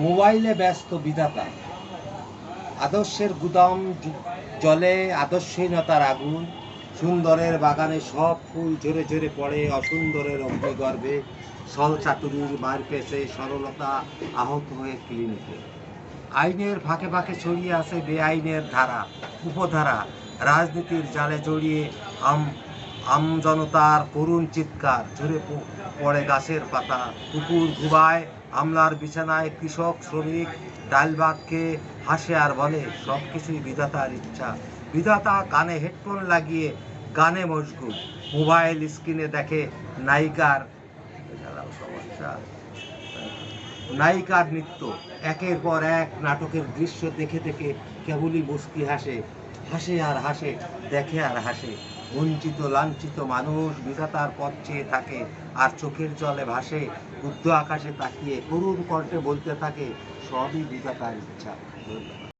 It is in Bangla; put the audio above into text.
মোবাইলে ব্যস্ত বিধাতা, আদর্শের গুদাম জলে আদর্শহীনতার আগুন, সুন্দরের বাগানে সব ফুল ঝরে ঝরে পড়ে অসুন্দরের অগ্নিগর্ভে, ছল চাতুরির মার পেছে সরলতা আহত হয়ে ক্লিনিকে। আইনের ফাঁকে ফাঁকে ছড়িয়ে আছে বেআইনের ধারা উপধারা, রাজনীতির জালে জড়িয়ে আমজনতার করুণ চিৎকার, ঝরে পড়ে গাছের পাতা, কুকুর ঘুমায় আমলার বিছানায়, কৃষক শ্রমিক ডালবাগকে হাসে আর বলে সব কিছুই বিধাতার ইচ্ছা। বিধাতা কানে হেডফোন লাগিয়ে গানে মশগুল, মোবাইল স্ক্রিনে দেখে নায়িকার সমস্যা, নায়িকার নৃত্য, একের পর এক নাটকের দৃশ্য দেখে দেখে কেবলই মুস্কি হাসে, হাসে আর হাসে, দেখে আর হাসে। বঞ্চিত লাঞ্ছিত মানুষ বিধাতার পথ চেয়ে থাকে আর চোখের জলে ভাসে, উর্ধ্ব আকাশে তাকিয়ে করুণ কণ্ঠে বলতে থাকে সবই বিধাতার ইচ্ছা। ধন্যবাদ।